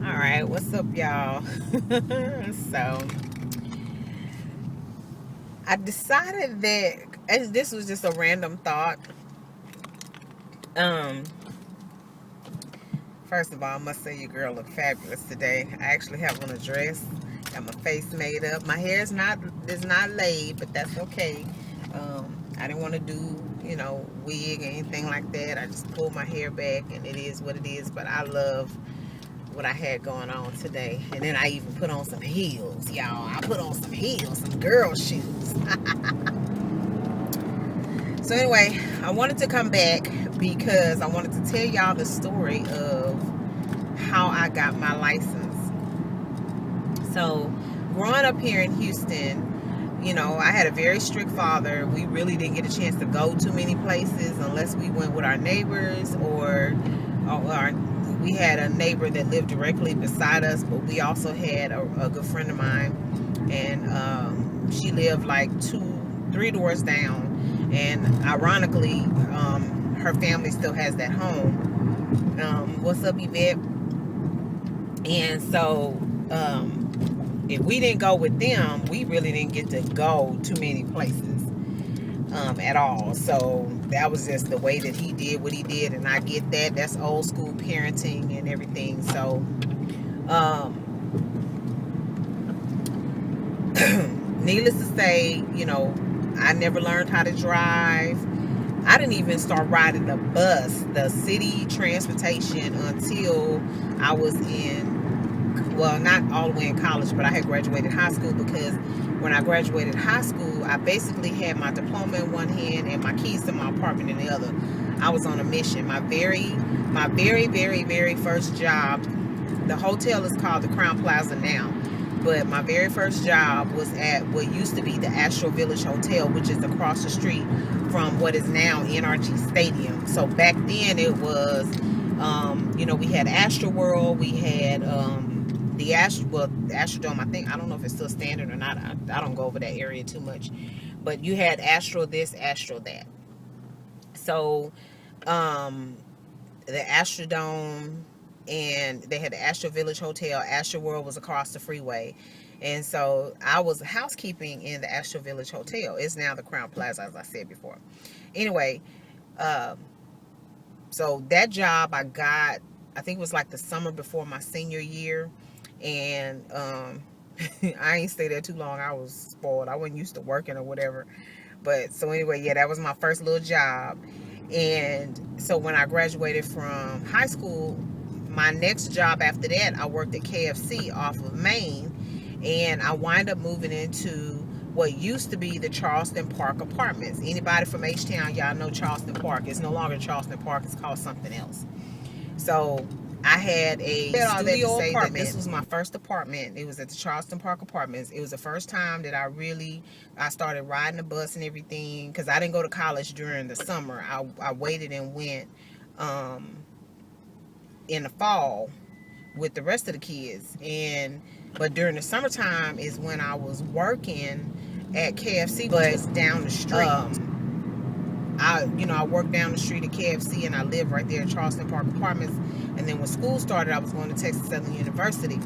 All right, what's up, y'all? So, I decided that as this was just a random thought. Um, First of all, I must say your girl look fabulous today. I actually have on a dress, got my face made up. My hair is not laid, but that's okay. I didn't want to do wig or anything like that. I just pulled my hair back, and it is what it is. But I love what I had going on today. And then I even put on some heels, y'all. I put on some heels, some girl shoes. So anyway, I wanted to come back because I wanted to tell y'all the story of how I got my license. So growing up here in Houston, I had a very strict father. We really didn't get a chance to go too many places unless we went with our neighbors or we had a neighbor that lived directly beside us, but we also had a good friend of mine, and she lived like 3 doors down. And ironically, her family still has that home. What's up, Yvette? And so, if we didn't go with them, we really didn't get to go too many places at all. So that was just the way that he did what he did, and I get that. That's old school parenting and everything. So, needless to say, I never learned how to drive. I didn't even start riding the bus, the city transportation, until I was not all the way in college, but I had graduated high school, because when I graduated high school, I basically had my diploma in one hand and my keys to my apartment in the other. I was on a mission. My very, very, very first job, the hotel is called the Crown Plaza now, but my very first job was at what used to be the Astro Village Hotel, which is across the street from what is now NRG Stadium. So back then it was, we had Astro World, we had the Astrodome. I don't know if it's still standard or not. I don't go over that area too much, but you had Astro this, Astro that. So, the Astrodome, and they had the Astro Village Hotel. Astro World was across the freeway, and so I was housekeeping in the Astro Village Hotel. It's now the Crown Plaza, as I said before. Anyway, so that job I got, I think it was like the summer before my senior year, and I ain't stay there too long. I was spoiled. I wasn't used to working or whatever. But so anyway, yeah, that was my first little job. And so when I graduated from high school, my next job after that, I worked at KFC off of Main, and I wind up moving into what used to be the Charleston Park Apartments. Anybody from H-Town, y'all know Charleston Park. It's no longer Charleston Park. It's called something else. So I had a studio apartment. This was my first apartment. It was at the Charleston Park Apartments. It was the first time that I started riding the bus and everything, because I didn't go to college during the summer. I waited and went in the fall with the rest of the kids. But during the summertime is when I was working at KFC, but it's down the street. I worked down the street at KFC, and I lived right there at Charleston Park Apartments. And then when school started, I was going to Texas Southern University.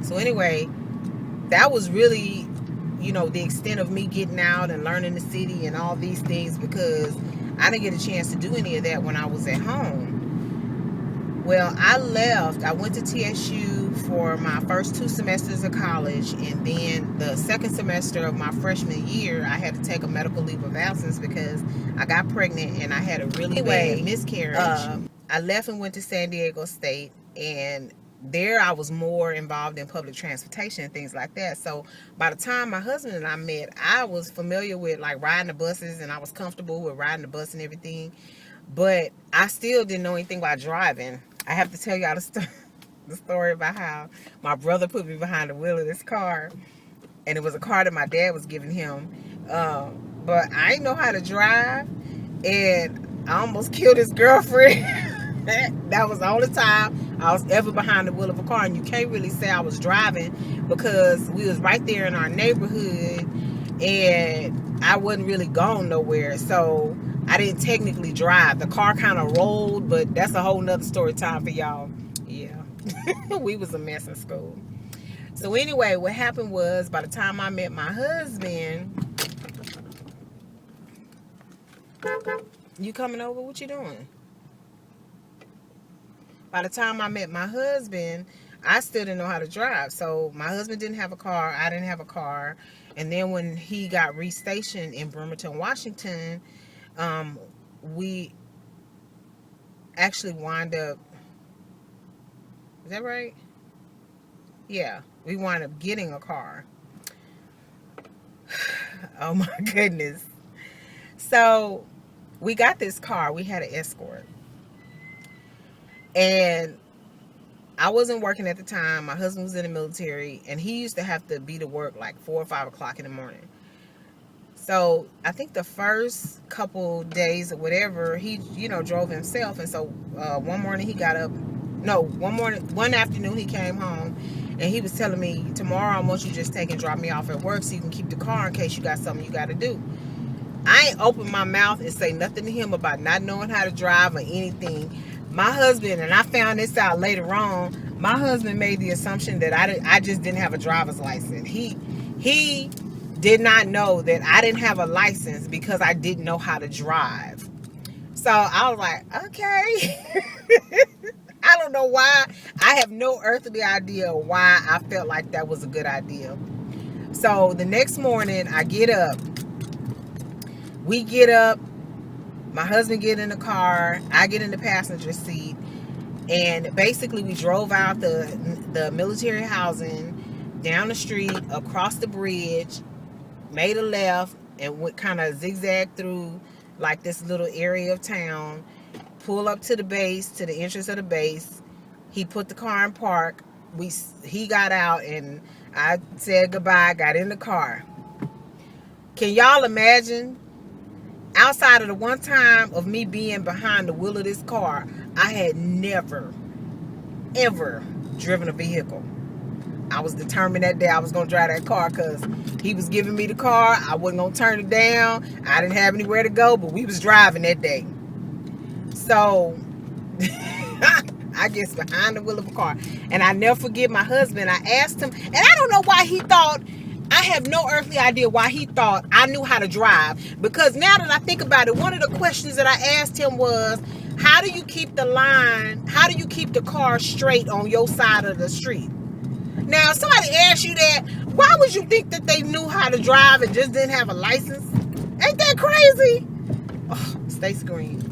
So anyway, that was really, the extent of me getting out and learning the city and all these things, because I didn't get a chance to do any of that when I was at home. Well, I left. I went to TSU for my first 2 semesters of college, and then the second semester of my freshman year, I had to take a medical leave of absence because I got pregnant and I had a really bad miscarriage. I left and went to San Diego State, and there I was more involved in public transportation and things like that. So by the time my husband and I met, I was familiar with like riding the buses, and I was comfortable with riding the bus and everything, but I still didn't know anything about driving. I have to tell y'all the story about how my brother put me behind the wheel of this car, and it was a car that my dad was giving him, but I didn't know how to drive, and I almost killed his girlfriend. That was the only time I was ever behind the wheel of a car, and you can't really say I was driving because we was right there in our neighborhood, and I wasn't really going nowhere, so I didn't technically drive. The car kind of rolled, but that's a whole nother story time for y'all. Yeah. We was a mess in school. So anyway, what happened was, by the time I met my husband, you coming over? What you doing? By the time I met my husband, I still didn't know how to drive. So my husband didn't have a car. I didn't have a car. And then when he got restationed in Bremerton, Washington, we actually wind up, is that right? Yeah, we wind up getting a car. Oh my goodness. So we got this car. We had an Escort. And I wasn't working at the time. My husband was in the military, and he used to have to be to work like 4 or 5 o'clock in the morning. So I think the first couple days or whatever, he, drove himself. And so one morning he got up. No, one afternoon he came home, and he was telling me, tomorrow I want you to just take and drop me off at work so you can keep the car in case you got something you got to do. I ain't open my mouth and say nothing to him about not knowing how to drive or anything. My husband, and I found this out later on, my husband made the assumption that I just didn't have a driver's license. He did not know that I didn't have a license because I didn't know how to drive. So I was like, okay. I don't know why. I have no earthly idea why I felt like that was a good idea. So the next morning I get up. We get up. My husband get in the car. I get in the passenger seat. And basically we drove out the military housing, down the street, across the bridge, made a left, and went kind of zigzag through like this little area of town. Pull up to the base, to the entrance of the base. He put the car in park. He got out, and I said goodbye, got in the car. Can y'all imagine? Outside of the one time of me being behind the wheel of this car, I had never, ever driven a vehicle. I was determined that day I was going to drive that car because he was giving me the car. I wasn't going to turn it down. I didn't have anywhere to go, but we was driving that day. So I get behind the wheel of a car, and I never forget my husband. I asked him, and I don't know why he thought, I have no earthly idea why he thought I knew how to drive, because now that I think about it, one of the questions that I asked him was, how do you keep the car straight on your side of the street? Now, if somebody asked you that, why would you think that they knew how to drive and just didn't have a license? Ain't that crazy? Oh, stay screaming.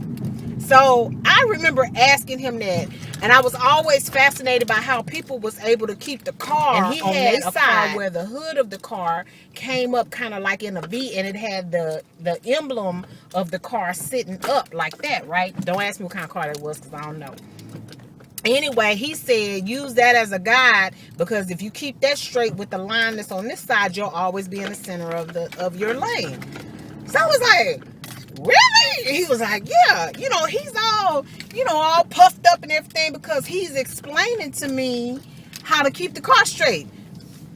So I remember asking him that, and I was always fascinated by how people was able to keep the car on their side, where the hood of the car came up kind of like in a V, and it had the emblem of the car sitting up like that, right? Don't ask me what kind of car that was, because I don't know. Anyway, he said use that as a guide, because if you keep that straight with the line that's on this side, you'll always be in the center of your lane. So I was like, really? He was like, yeah, he's all puffed up and everything because he's explaining to me how to keep the car straight.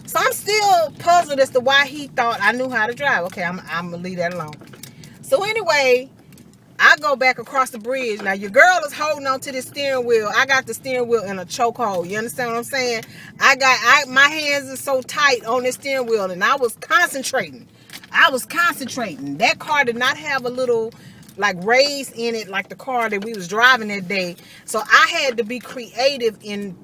So I'm still puzzled as to why he thought I knew how to drive. Okay, I'm gonna leave that alone. So anyway, I go back across the bridge. Now your girl is holding on to the steering wheel. I got the steering wheel in a chokehold. You understand what I'm saying? My hands are so tight on the steering wheel, and I was concentrating. That car did not have a little like raise in it like the car that we was driving that day. So I had to be creative in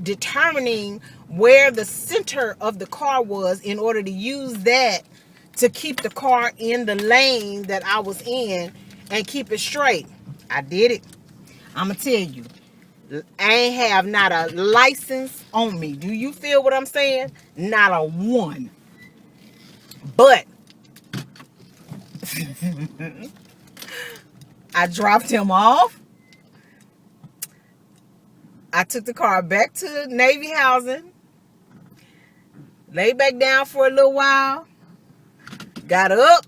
determining where the center of the car was in order to use that to keep the car in the lane that I was in and keep it straight. I did it. I'm going to tell you, I ain't have not a license on me. Do you feel what I'm saying? Not a one. But I dropped him off. I took the car back to Navy housing. Laid back down for a little while. Got up.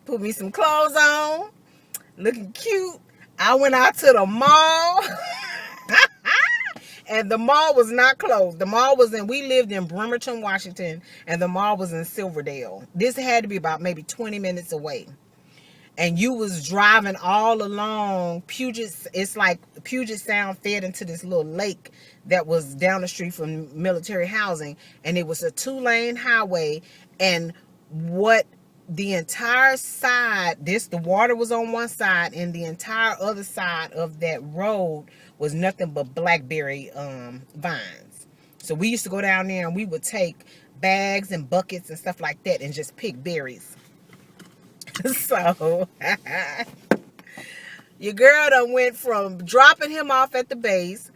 Put me some clothes on. Looking cute. I went out to the mall. And the mall was not closed. The mall was we lived in Bremerton, Washington, and the mall was in Silverdale. This had to be about maybe 20 minutes away. and you was driving all along Puget. It's like Puget Sound fed into this little lake that was down the street from military housing, and it was a 2-lane highway. And what the entire side, the water was on one side, and the entire other side of that road was nothing but blackberry vines. So we used to go down there and we would take bags and buckets and stuff like that and just pick berries. So your girl done went from dropping him off at the base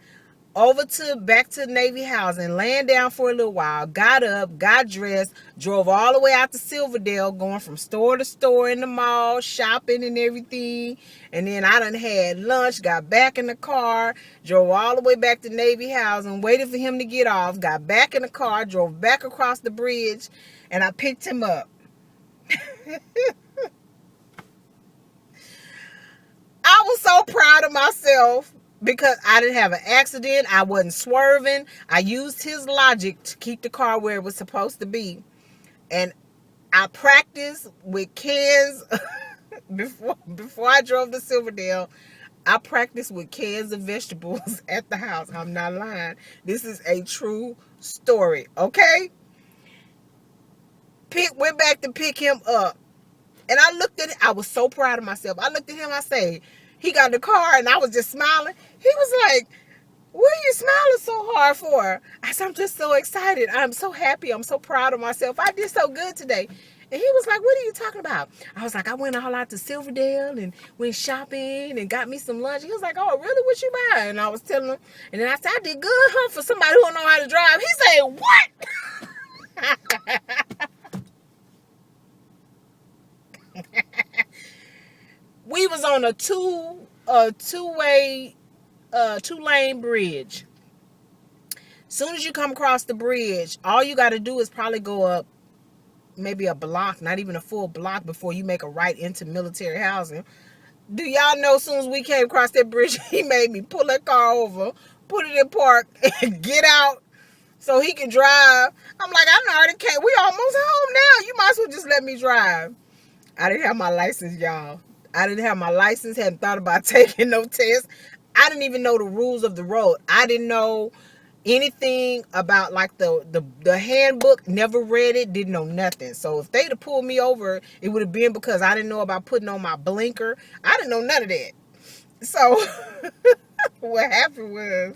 over to back to Navy housing, laying down for a little while, got up, got dressed, drove all the way out to Silverdale, going from store to store in the mall, shopping and everything. And then I done had lunch, got back in the car, drove all the way back to Navy housing, waited for him to get off, got back in the car, drove back across the bridge, and I picked him up. I was so proud of myself because I didn't have an accident. I wasn't swerving. I used his logic to keep the car where it was supposed to be. And I practiced with cans before I drove to Silverdale. I practiced with cans of vegetables at the house. I'm not lying. This is a true story, okay? Went back to pick him up. And I looked at it. I was so proud of myself. I looked at him. I said, he got in the car, and I was just smiling. He was like, what are you smiling so hard for? I said, I'm just so excited. I'm so happy. I'm so proud of myself. I did so good today. And he was like, what are you talking about? I was like, I went all out to Silverdale and went shopping and got me some lunch. He was like, oh, really? What you buy? And I was telling him. And then I said, I did good, huh, for somebody who don't know how to drive. He said, what? We was on a two-lane bridge. Soon as you come across the bridge, all you got to do is probably go up maybe a block, not even a full block, before you make a right into military housing. Do y'all know, as soon as we came across that bridge, he made me pull that car over, put it in park, and get out so he can drive. I'm like, I already came. We almost home now. You might as well just let me drive. I didn't have my license, y'all. I didn't have my license, hadn't thought about taking no test. I didn't even know the rules of the road. I didn't know anything about like the handbook, never read it, didn't know nothing. So if they'd have pulled me over, it would have been because I didn't know about putting on my blinker. I didn't know none of that. So what happened was,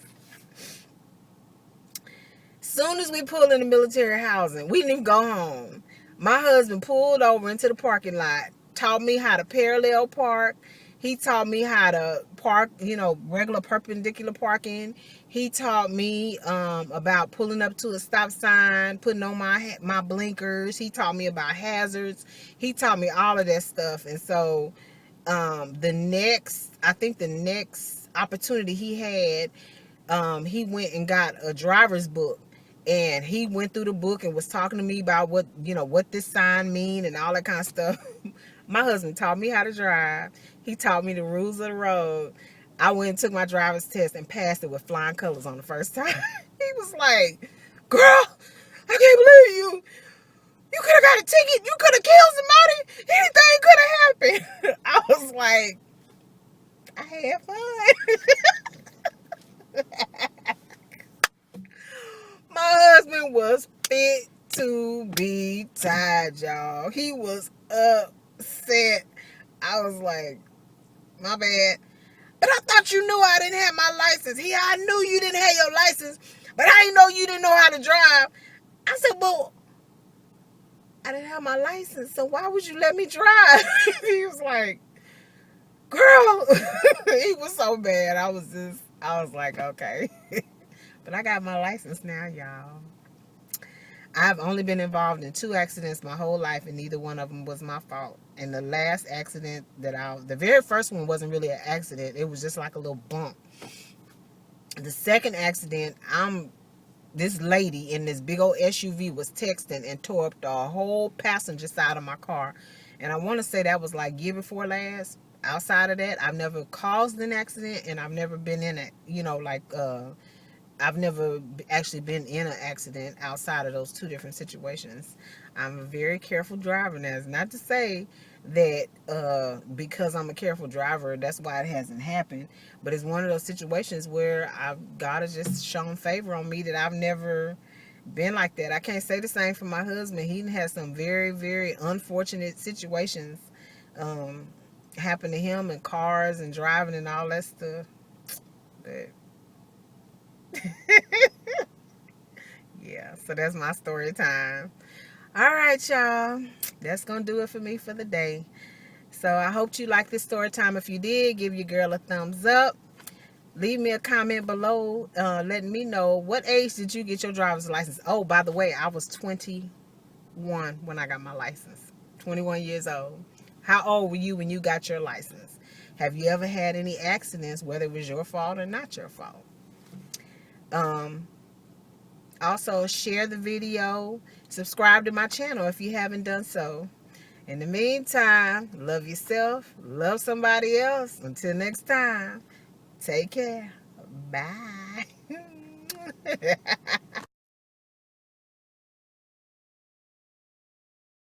soon as we pulled into military housing, we didn't even go home. My husband pulled over into the parking lot, taught me how to parallel park. He taught me how to park, regular perpendicular parking. He taught me about pulling up to a stop sign, putting on my blinkers. He taught me about hazards. He taught me all of that stuff. And so the next opportunity he had, he went and got a driver's book. And he went through the book and was talking to me about what this sign mean and all that kind of stuff. My husband taught me how to drive. He taught me the rules of the road. I went and took my driver's test and passed it with flying colors on the first time. He was like, girl, I can't believe you. You could have got a ticket. You could have killed somebody. Anything could have happened. I was like, I had fun. My husband was fit to be tied, y'all. He was upset. I was like, my bad. But I thought you knew I didn't have my license. I knew you didn't have your license, but I didn't know you didn't know how to drive. I said, well, I didn't have my license, so why would you let me drive? He was like, girl. He was so bad. I was like, okay. But I got my license now, y'all. I've only been involved in 2 accidents my whole life, and neither one of them was my fault. And the last accident the very first one wasn't really an accident. It was just like a little bump. The second accident, this lady in this big old SUV was texting and tore up the whole passenger side of my car. And I want to say that was like year before last. Outside of that, I've never caused an accident, and I've never been in it, I've never actually been in an accident outside of those 2 different situations. I'm a very careful driver. Now, it's not to say that because I'm a careful driver, that's why it hasn't happened. But it's one of those situations where God has just shown favor on me that I've never been like that. I can't say the same for my husband. He has some very, very unfortunate situations um, happen to him in cars and driving and all that stuff. But yeah, so that's my story time. All right, y'all. That's going to do it for me for the day. So I hope you liked this story time. If you did, give your girl a thumbs up. Leave me a comment below letting me know what age did you get your driver's license. Oh, by the way, I was 21 when I got my license. 21 years old. How old were you when you got your license? Have you ever had any accidents, whether it was your fault or not your fault? Also, share the video. Subscribe to my channel if you haven't done so. In the meantime, love yourself, love somebody else. Until next time, take care. Bye.